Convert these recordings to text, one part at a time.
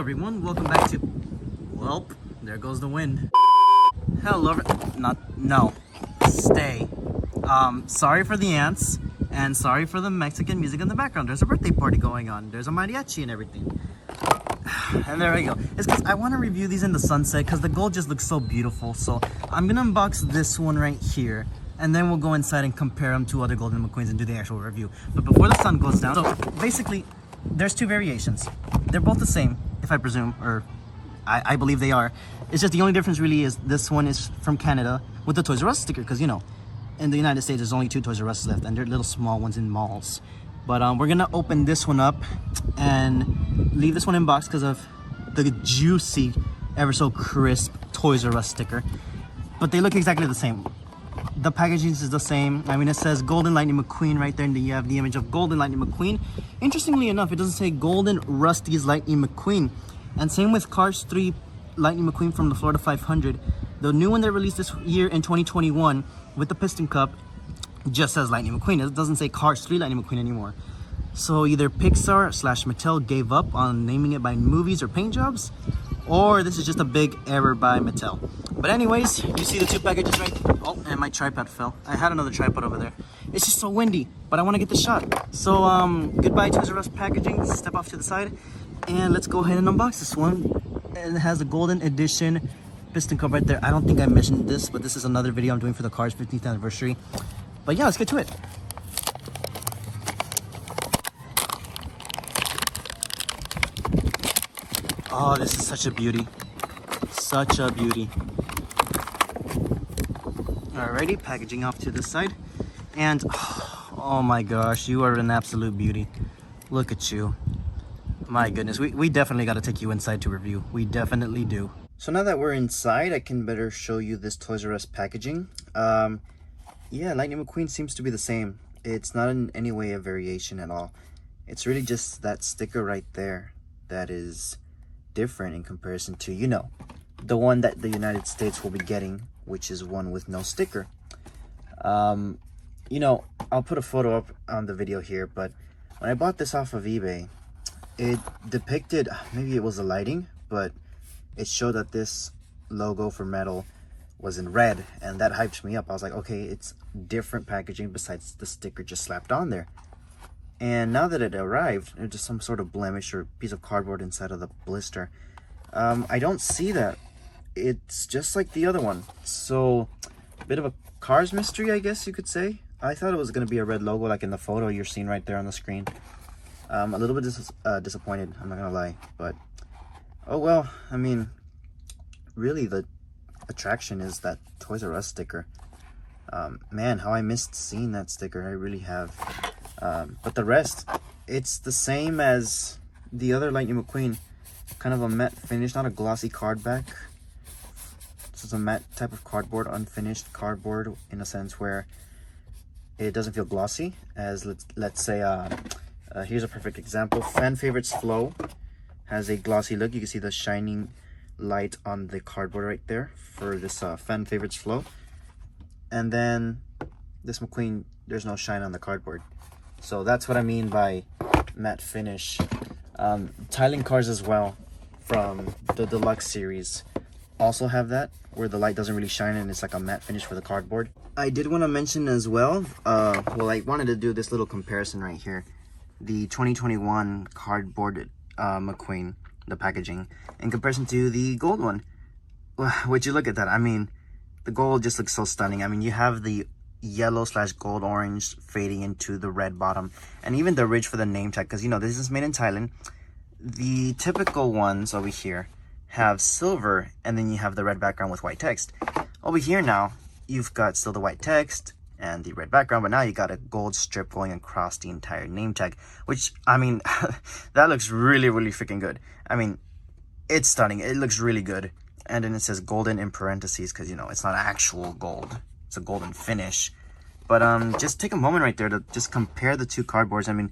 everyone, welcome back to... Welp, there goes the wind. Hello, no, stay. Sorry for the ants, and sorry for the Mexican music in the background. There's a birthday party going on. There's a mariachi and everything. And there we go. It's because I want to review these in the sunset because the gold just looks so beautiful. So I'm gonna unbox this one right here, and then we'll go inside and compare them to other golden McQueens and do the actual review. But before the sun goes down, so basically there's two variations. They're both the same, if I presume, or I believe they are. It's just the only difference really is this one is from Canada with the Toys R Us sticker, because you know, in the United States there's only 2 Toys R Us left, and they're little small ones in malls. But we're gonna open this one up and leave this one in box because of the juicy, ever so crisp Toys R Us sticker. But they look exactly the same. The packaging is the same. I mean, it says Golden Lightning McQueen right there, and you have the image of Golden Lightning McQueen. Interestingly enough, it doesn't say Golden Rust-Eze Lightning McQueen. And same with Cars 3 Lightning McQueen from the Florida 500. The new one they released this year in 2021 with the Piston Cup just says Lightning McQueen. It doesn't say Cars 3 Lightning McQueen anymore. So either Pixar/Mattel gave up on naming it by movies or paint jobs, or this is just a big error by Mattel. But anyways, you see the 2 packages right there. Oh, and my tripod fell. I had another tripod over there. It's just so windy, but I want to get the shot. So goodbye Toys R Us packaging. Step off to the side, and let's go ahead and unbox this one. And it has the golden edition Piston Cup right there. I don't think I mentioned this, but this is another video I'm doing for the Cars 15th anniversary. But yeah, let's get to it. Oh, this is such a beauty. Such a beauty. Alrighty, packaging off to the side. And, oh my gosh, you are an absolute beauty. Look at you. My goodness, we definitely got to take you inside to review. We definitely do. So now that we're inside, I can better show you this Toys R Us packaging. Yeah, Lightning McQueen seems to be the same. It's not in any way a variation at all. It's really just that sticker right there that is different in comparison to, you know, the one that the United States will be getting, which is one with no sticker. You know, I'll put a photo up on the video here, but when I bought this off of eBay, it depicted, maybe it was the lighting, but it showed that this logo for metal was in red, and that hyped me up. I was like, okay, it's different packaging besides the sticker just slapped on there. And now that it arrived, it's just some sort of blemish or piece of cardboard inside of the blister. I don't see that. It's just like the other one. So, a bit of a Cars mystery, I guess you could say. I thought it was going to be a red logo like in the photo you're seeing right there on the screen. A little bit disappointed, I'm not going to lie. But, oh well, I mean, really the attraction is that Toys R Us sticker. Man, how I missed seeing that sticker. I really have. But the rest, it's the same as the other Lightning McQueen. Kind of a matte finish, not a glossy card back. This is a matte type of cardboard, unfinished cardboard in a sense where it doesn't feel glossy. As let's say, here's a perfect example. Fan Favorites Flow has a glossy look. You can see the shining light on the cardboard right there for this Fan Favorites Flow. And then this McQueen, there's no shine on the cardboard. So that's what I mean by matte finish. Tiling cars as well from the Deluxe series also have that, where the light doesn't really shine and it's like a matte finish for the cardboard. I did want to mention as well, well, I wanted to do this little comparison right here. The 2021 cardboard McQueen, the packaging, in comparison to the gold one. Would you look at that? I mean, the gold just looks so stunning. I mean, you have the yellow/gold orange fading into the red bottom, and even the ridge for the name tag, because you know this is made in Thailand. The typical ones over here have silver, and then you have the red background with white text. Over here now, you've got still the white text and the red background, but now you got a gold strip going across the entire name tag, which, I mean, that looks really, really freaking good. I mean, it's stunning. It looks really good. And then it says golden in parentheses, because, you know, it's not actual gold. It's a golden finish. But just take a moment right there to just compare the 2 cardboards. I mean,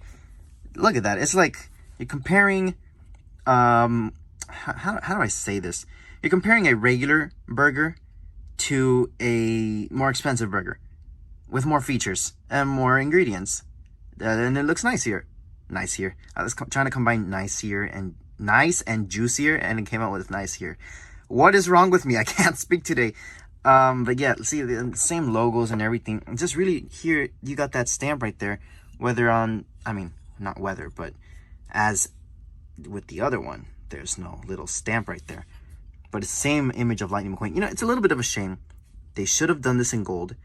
look at that. It's like you're comparing, how do I say this? You're comparing a regular burger to a more expensive burger with more features and more ingredients. And it looks nicer. I was trying to combine nicer and nice and juicier, and it came out with nice here. What is wrong with me? I can't speak today. But yeah, see the same logos and everything. Just really here, you got that stamp right there. Whether on, I mean, not whether, but as with the other one, there's no little stamp right there. But it's the same image of Lightning McQueen. You know, it's a little bit of a shame. They should have done this in gold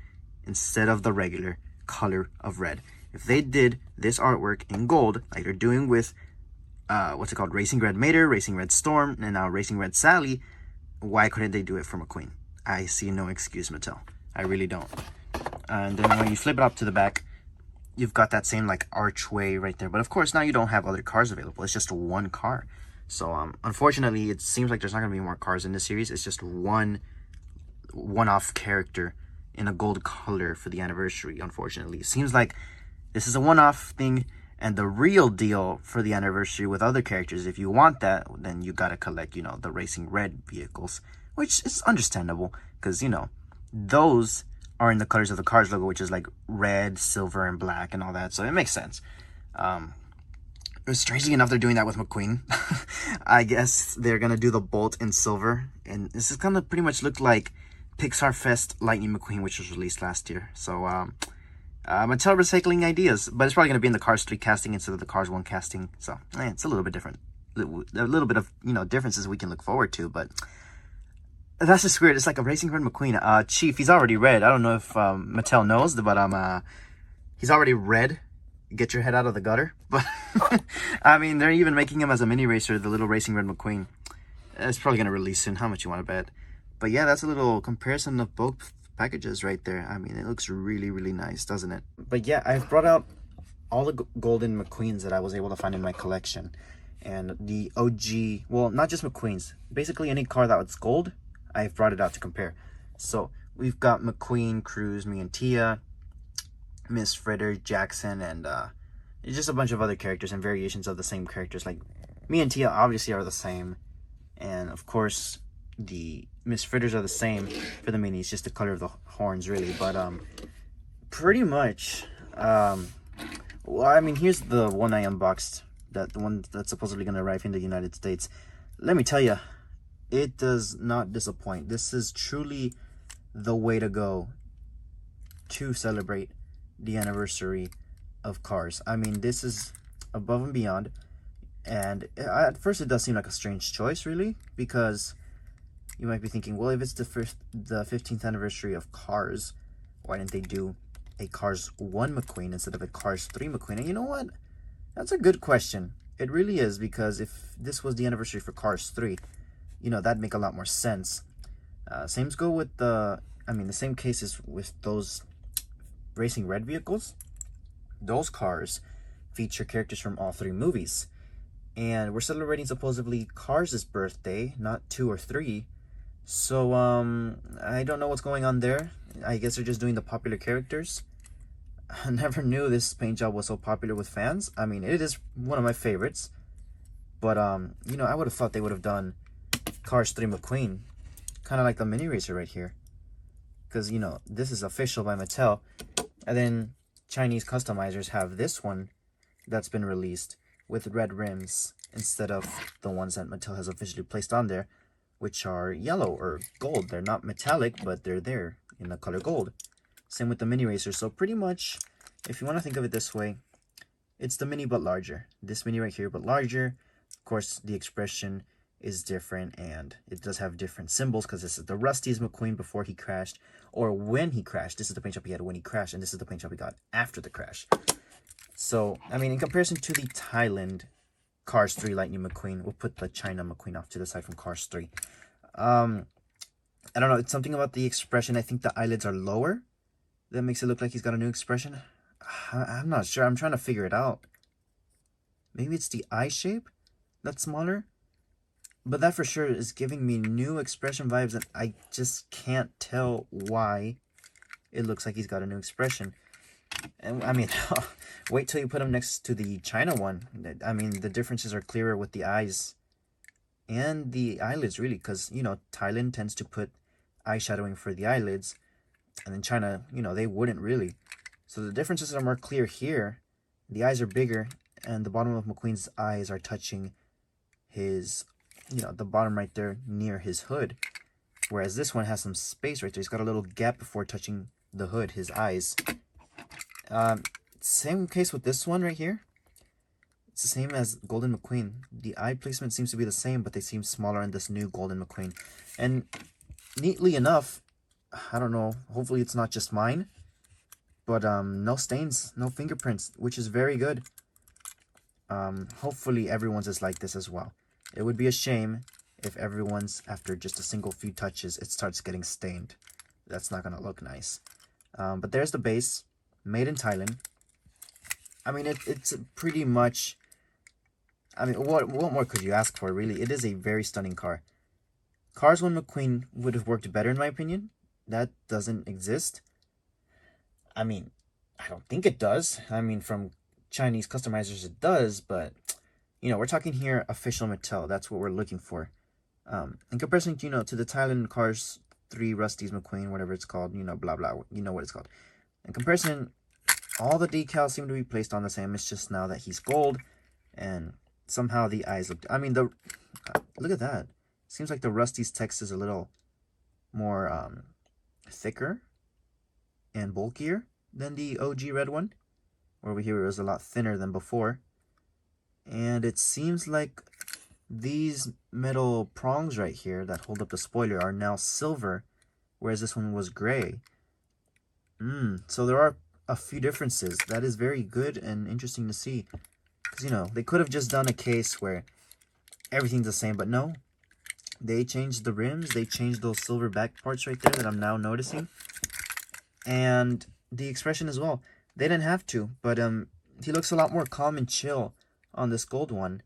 instead of the regular color of red. If they did this artwork in gold, like they're doing with, what's it called? Racing Red Mater, Racing Red Storm, and now Racing Red Sally, why couldn't they do it for McQueen? I see no excuse, Mattel. I really don't. And then when you flip it up to the back, you've got that same like archway right there. But of course, now you don't have other cars available. It's just one car. So unfortunately, it seems like there's not going to be more cars in this series. It's just one-off character in a gold color for the anniversary, unfortunately. It seems like this is a one-off thing, and the real deal for the anniversary with other characters, if you want that, then you got to collect, you know, the Racing Red vehicles, which is understandable because, you know, those are in the colors of the Cars logo, which is like red, silver, and black and all that. So it makes sense. Strangely enough, they're doing that with McQueen. I guess they're going to do the Bolt in silver. And this is going to pretty much look like Pixar Fest Lightning McQueen, which was released last year. So, Mattel recycling ideas. But it's probably going to be in the Cars 3 casting instead of the Cars 1 casting. So, it's a little bit different. A little bit of, you know, differences we can look forward to. But that's just weird. It's like a Racing Red McQueen. Chief, he's already red. I don't know if Mattel knows, but he's already red. Get your head out of the gutter. But I mean, they're even making him as a mini racer, the little Racing Red McQueen. It's probably going to release soon. How much you want to bet? But yeah, that's a little comparison of both packages right there. I mean, it looks really, really nice, doesn't it? But yeah, I've brought out all the golden McQueens that I was able to find in my collection. And the OG, well, not just McQueens. Basically, any car that was gold, I've brought it out to compare. So we've got McQueen, Cruz, me and Tia, Miss Fritter, Jackson, and just a bunch of other characters and variations of the same characters. Like me and Tia obviously are the same, and of course the Miss Fritters are the same for the minis, just the color of the horns really. But pretty much well, I mean, here's the one I unboxed, the one that's supposedly going to arrive in the United States. Let me tell you, it does not disappoint. This is truly the way to go to celebrate the anniversary of Cars. I mean, this is above and beyond. And at first it does seem like a strange choice, really, because you might be thinking, well, if it's the 15th anniversary of Cars, why didn't they do a Cars 1 McQueen instead of a Cars 3 McQueen? And you know what? That's a good question. It really is, because if this was the anniversary for Cars 3, you know, that'd make a lot more sense. Same go with the same cases with those Racing Red vehicles. Those cars feature characters from all 3 movies. And we're celebrating supposedly Cars' birthday, not 2 or 3. So, I don't know what's going on there. I guess they're just doing the popular characters. I never knew this paint job was so popular with fans. I mean, it is one of my favorites. But, you know, I would have thought they would have done Cars 3 McQueen. Kind of like the mini racer right here. Because, you know, this is official by Mattel. And then Chinese customizers have this one that's been released with red rims instead of the ones that Mattel has officially placed on there, which are yellow or gold. They're not metallic, but they're there in the color gold. Same with the mini racer. So pretty much, if you want to think of it this way, it's the mini but larger. This mini right here but larger. Of course, the expression is different, and it does have different symbols because this is the Rust-Eze McQueen before he crashed, or when he crashed. This is the paint job he had when he crashed, and this is the paint job he got after the crash. So, I mean, in comparison to the Thailand Cars 3 Lightning McQueen, we'll put the China McQueen off to the side from Cars 3. I don't know, it's something about the expression. I think the eyelids are lower. That makes it look like he's got a new expression. I'm not sure. I'm trying to figure it out. Maybe it's the eye shape that's smaller. But that for sure is giving me new expression vibes, and I just can't tell why it looks like he's got a new expression. And I mean, wait till you put him next to the China one. I mean, the differences are clearer with the eyes and the eyelids, really, because, you know, Thailand tends to put eyeshadowing for the eyelids, and then China, you know, they wouldn't really. So the differences are more clear here. The eyes are bigger, and the bottom of McQueen's eyes are touching his, the bottom right there near his hood. Whereas this one has some space right there. He's got a little gap before touching the hood, his eyes. Same case with this one right here. It's the same as Golden McQueen. The eye placement seems to be the same, but they seem smaller in this new Golden McQueen. And neatly enough, I don't know, hopefully it's not just mine, but no stains, no fingerprints, which is very good. Hopefully everyone's is like this as well. It would be a shame if everyone's, after just a single few touches, it starts getting stained. That's not gonna look nice. But there's the base, made in Thailand. I mean, it's pretty much, I mean, what more could you ask for, really? It is a very stunning car. Cars 1 McQueen would have worked better, in my opinion. That doesn't exist. I mean, I don't think it does. I mean, from Chinese customizers, it does, but, we're talking here official Mattel. That's what we're looking for. In comparison, to the Thailand Cars 3 Rust-Eze McQueen, whatever it's called, blah, blah, you know what it's called. In comparison, all the decals seem to be placed on the same. It's just now that he's gold, and somehow the eyes look... I mean, look at that. Seems like the Rust-Eze text is a little more thicker and bulkier than the OG red one. Over here it was a lot thinner than before. And it seems like these metal prongs right here that hold up the spoiler are now silver, whereas this one was gray. So there are a few differences. That is very good and interesting to see. Because, they could have just done a case where everything's the same, but no. They changed the rims. They changed those silver back parts right there that I'm now noticing. And the expression as well. They didn't have to, but he looks a lot more calm and chill on this gold one.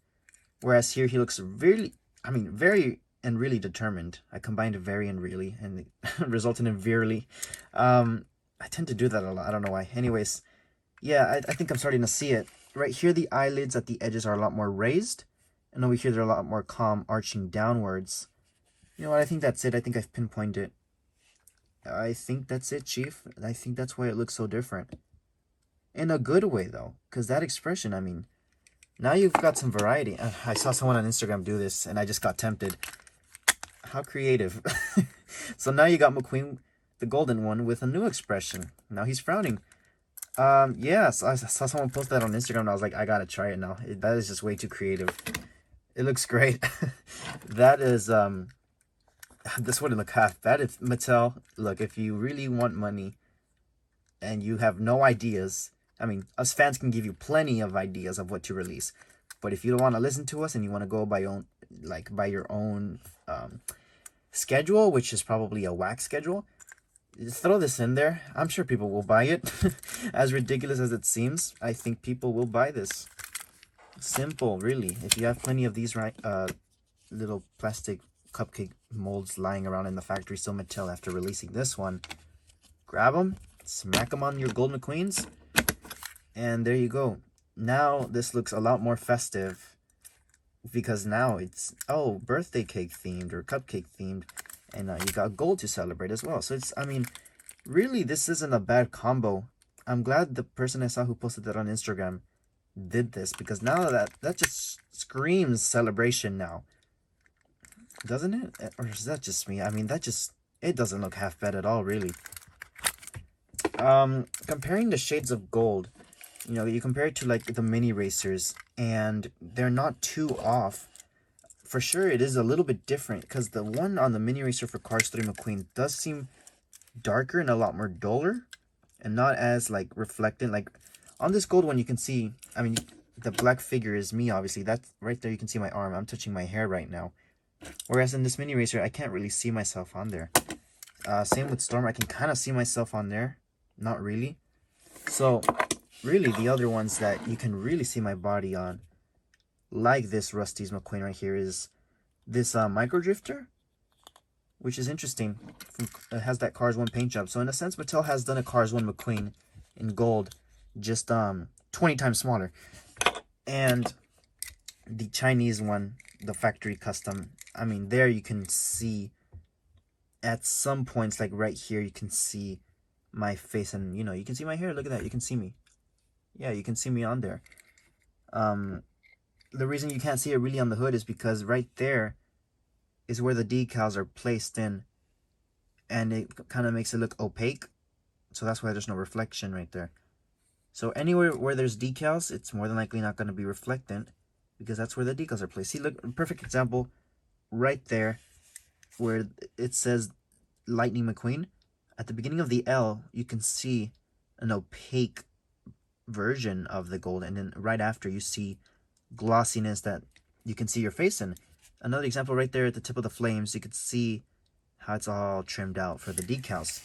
Whereas here he looks very and really determined. I combined very and really, and it resulted in veerly. I tend to do that a lot. I don't know why. Anyways, yeah, I think I'm starting to see it. Right here, the eyelids at the edges are a lot more raised. And over here, they're a lot more calm, arching downwards. You know what? I think that's it. I think I've pinpointed it. I think that's it, Chief. I think that's why it looks so different. In a good way, though. Because that expression, I mean, now you've got some variety. I saw someone on Instagram do this, and I just got tempted. How creative. So now you got McQueen, the golden one, with a new expression. Now he's frowning. Yes, I saw someone post that on Instagram, and I was like, I gotta try it now. That is just way too creative. It looks great. That is, this wouldn't look half bad. If Mattel, look, if you really want money and you have no ideas, I mean, us fans can give you plenty of ideas of what to release. But if you don't want to listen to us and you want to go by your own schedule, which is probably a whack schedule, just throw this in there. I'm sure people will buy it. As ridiculous as it seems, I think people will buy this. Simple, really. If you have plenty of these little plastic cupcake molds lying around in the factory still Mattel after releasing this one, grab them, smack them on your gold McQueens, and there you go. Now this looks a lot more festive because now it's, birthday cake themed or cupcake themed, and you got gold to celebrate as well. So it's, I mean, really, this isn't a bad combo. I'm glad the person I saw who posted that on Instagram did this, because now that just screams celebration now, doesn't it? Or is that just me? I mean, it doesn't look half bad at all, really. Comparing the shades of gold, you compare it to like the mini racers, and they're not too off. For sure, it is a little bit different, because the one on the mini racer for Cars 3 McQueen does seem darker and a lot more duller, and not as like reflectant. Like on this gold one, you can see, I mean, the black figure is me, obviously. That's right there. You can see my arm. I'm touching my hair right now. Whereas in this mini racer, I can't really see myself on there. Same with Storm. I can kind of see myself on there. Not really. So, really, the other ones that you can really see my body on, like this Rust-Eze McQueen right here, is this Micro Drifter, which is interesting. It has that Cars 1 paint job. So, in a sense, Mattel has done a Cars 1 McQueen in gold, just 20 times smaller. And the Chinese one, the factory custom, I mean, there you can see at some points, like right here, you can see my face, and you can see my hair. Look at that, you can see me. Yeah, you can see me on there. the reason you can't see it really on the hood is because right there is where the decals are placed in, and it kind of makes it look opaque. So that's why there's no reflection right there. So anywhere where there's decals, it's more than likely not going to be reflectant, because that's where the decals are placed. See, look, perfect example right there where it says Lightning McQueen. At the beginning of the L, you can see an opaque version of the gold, and then right after you see glossiness that you can see your face in. Another example right there at the tip of the flames, you could see how it's all trimmed out for the decals.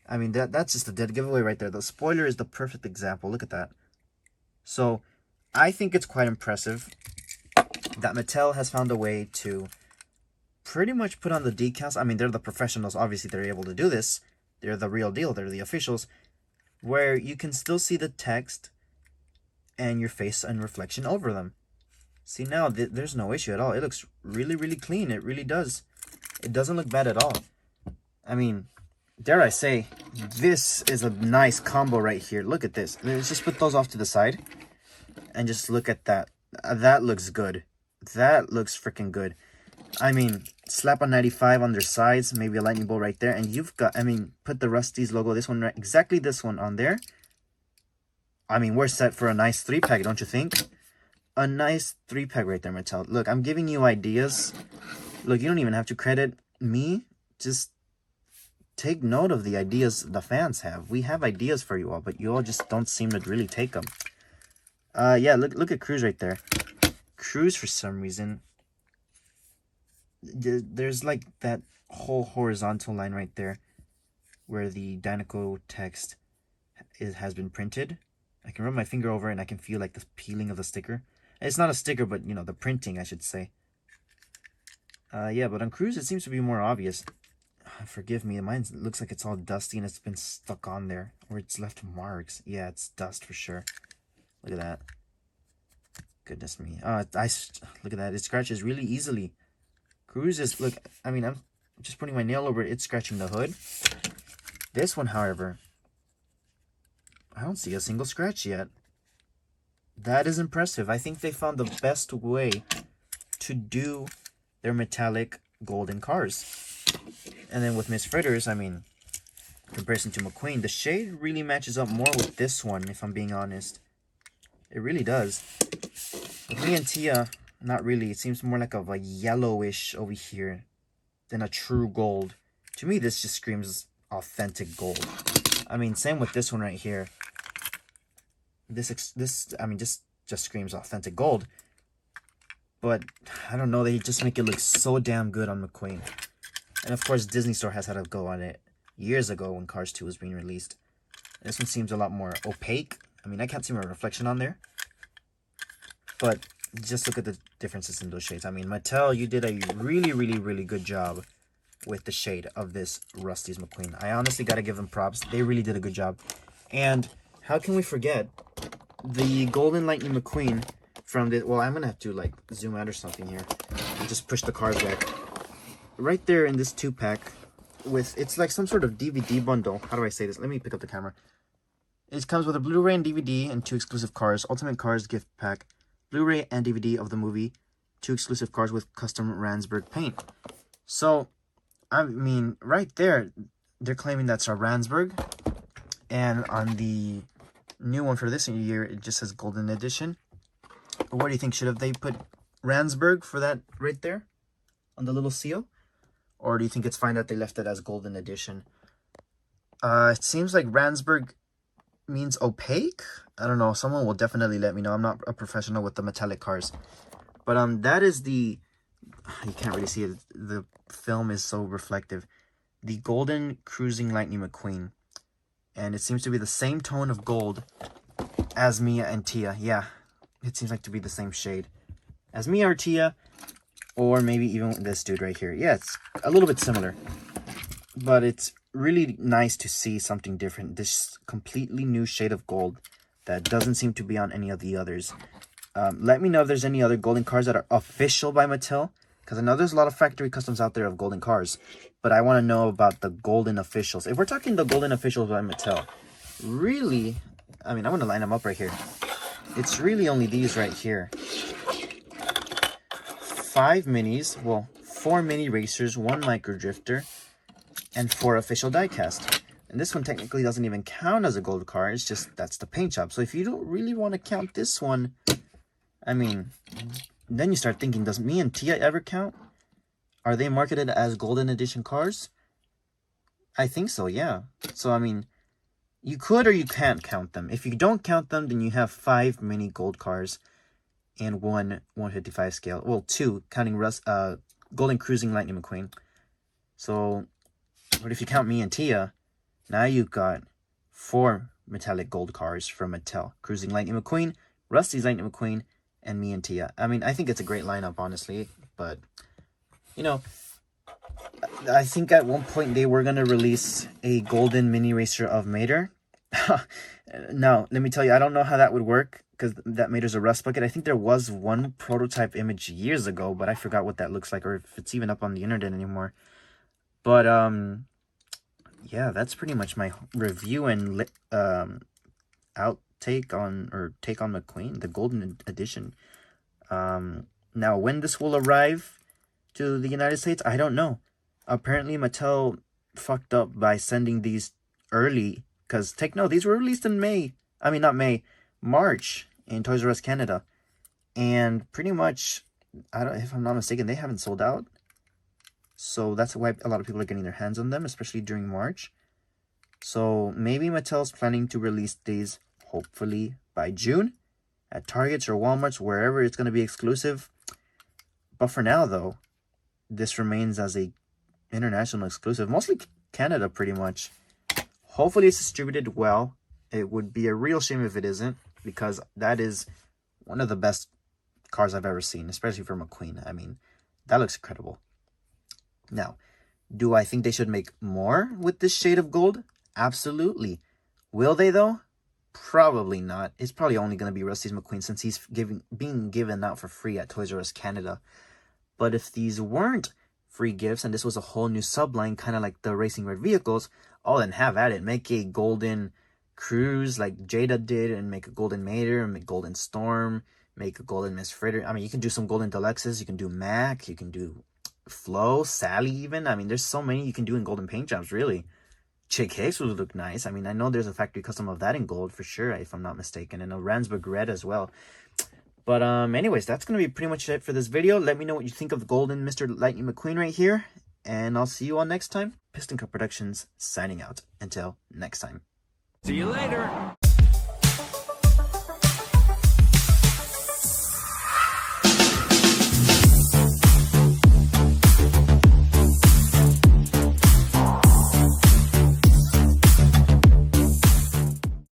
I mean, that's just a dead giveaway right there. The spoiler is the perfect example. Look at that. So I think it's quite impressive that Mattel has found a way to pretty much put on the decals. I mean, they're the professionals. Obviously, they're able to do this. They're the real deal. They're the officials. Where you can still see the text and your face and reflection over them. See, now there's no issue at all. It looks really, really clean. It really does. It doesn't look bad at all. I mean, dare I say, this is a nice combo right here. Look at this. Let's just put those off to the side and just look at that. That looks good. That looks freaking good. I mean, slap on 95 on their sides, maybe a lightning bolt right there, and you've got, I mean, put the Rust-Eze logo, this one, right, exactly this one on there. I mean, we're set for a nice 3-pack, don't you think? A nice 3-pack right there, Mattel. Look, I'm giving you ideas. Look, you don't even have to credit me. Just take note of the ideas the fans have. We have ideas for you all, but you all just don't seem to really take them. Yeah, look at Cruz right there. Cruz, for some reason, there's like that whole horizontal line right there where the Dinoco text has been printed. I can rub my finger over it and I can feel like the peeling of the sticker. It's not a sticker, but you know, the printing, I should say. Yeah, but on Cruz it seems to be more obvious. Forgive me, mine looks like it's all dusty and it's been stuck on there, or it's left marks. Yeah, it's dust for sure. Look at that. Goodness me. Look at that. It scratches really easily. Cruz is, look, I mean, I'm just putting my nail over it. It's scratching the hood. This one, however, I don't see a single scratch yet. That is impressive. I think they found the best way to do their metallic golden cars. And then with Miss Fritters, I mean, in comparison to McQueen, the shade really matches up more with this one, if I'm being honest. It really does. With me and Tia, not really. It seems more like a yellowish over here than a true gold. To me, this just screams authentic gold. I mean, same with this one right here. This I mean, just screams authentic gold. But I don't know, they just make it look so damn good on McQueen. And of course, Disney Store has had a go on it years ago when Cars 2 was being released. This one seems a lot more opaque. I mean, I can't see my reflection on there. But just look at the differences in those shades. I mean, Mattel, you did a really, really, really good job with the shade of this Rust-Eze McQueen. I honestly got to give them props. They really did a good job. And how can we forget the Golden Lightning McQueen from the... Well, I'm going to have to, like, zoom out or something here. And just push the cars back. Right there in this 2-pack with... It's like some sort of DVD bundle. How do I say this? Let me pick up the camera. It comes with a Blu-ray and DVD and 2 exclusive cars. Ultimate Cars gift pack. Blu-ray and DVD of the movie. 2 exclusive cars with custom Ransburg paint. So, I mean, right there, they're claiming that's a Ransburg. And on the new one for this year, it just says Golden Edition. What do you think? Should have they put Ransburg for that right there on the little seal? Or do you think it's fine that they left it as Golden Edition? It seems like Ransburg means opaque. I don't know. Someone will definitely let me know. I'm not a professional with the metallic cars. But that is the... You can't really see it. The film is so reflective. The Golden Cruising Lightning McQueen. And it seems to be the same tone of gold as Mia and Tia. Yeah, it seems like to be the same shade as Mia or Tia. Or maybe even this dude right here. Yeah, it's a little bit similar. But it's really nice to see something different. This completely new shade of gold that doesn't seem to be on any of the others. Let me know if there's any other golden cars that are official by Mattel. Because I know there's a lot of factory customs out there of golden cars. But I want to know about the golden officials. If we're talking the golden officials by Mattel, really, I mean, I'm going to line them up right here. It's really only these right here. 5 minis, well, 4 mini racers, 1 micro drifter, and 4 official diecast. And this one technically doesn't even count as a gold car. It's just, that's the paint job. So if you don't really want to count this one, I mean, then you start thinking, does me and Tia ever count? Are they marketed as golden edition cars? I think so, yeah. So, I mean, you could or you can't count them. If you don't count them, then you have 5 mini gold cars and 1 155 scale. Well, 2, counting Golden Cruising Lightning McQueen. So, but if you count me and Tia, now you've got 4 metallic gold cars from Mattel. Cruising Lightning McQueen, Rust-Eze Lightning McQueen, and me and Tia. I mean, I think it's a great lineup, honestly. But, you know, I think at one point they were going to release a golden mini racer of Mater. Now, let me tell you, I don't know how that would work, because that Mater's a rust bucket. I think there was one prototype image years ago, but I forgot what that looks like, or if it's even up on the internet anymore. But, yeah, that's pretty much my review and take on McQueen, the golden edition. Now, when this will arrive to the United States, I don't know. Apparently, Mattel fucked up by sending these early, because take note, these were released in March in Toys R Us Canada, and pretty much, if I'm not mistaken, they haven't sold out. So that's why a lot of people are getting their hands on them, especially during March. So maybe Mattel's planning to release these, hopefully, by June at Targets or Walmarts, wherever it's going to be exclusive. But for now, though, this remains as a international exclusive, mostly Canada, pretty much. Hopefully it's distributed well. It would be a real shame if it isn't, because that is one of the best cars I've ever seen, especially for McQueen. I mean, that looks incredible. Now, do I think they should make more with this shade of gold? Absolutely. Will they, though? Probably not. It's probably only going to be Rust-Eze McQueen, since he's being given out for free at Toys R Us Canada. But if these weren't free gifts and this was a whole new subline, kind of like the Racing Red vehicles, oh, then have at it. Make a golden Cruise like Jada did, and make a golden Mater, and make golden Storm, make a golden Miss Fritter. I mean, you can do some golden deluxes. You can do Mac. You can do Flo, Sally even. I mean, there's so many you can do in golden paint jobs, really. Chick Hicks would look nice. I mean, I know there's a factory custom of that in gold for sure, if I'm not mistaken, and a Ransburg red as well. But anyways, that's going to be pretty much it for this video. Let me know what you think of the golden Mr. Lightning McQueen right here, and I'll see you all next time. Piston Cup Productions signing out. Until next time. See you later.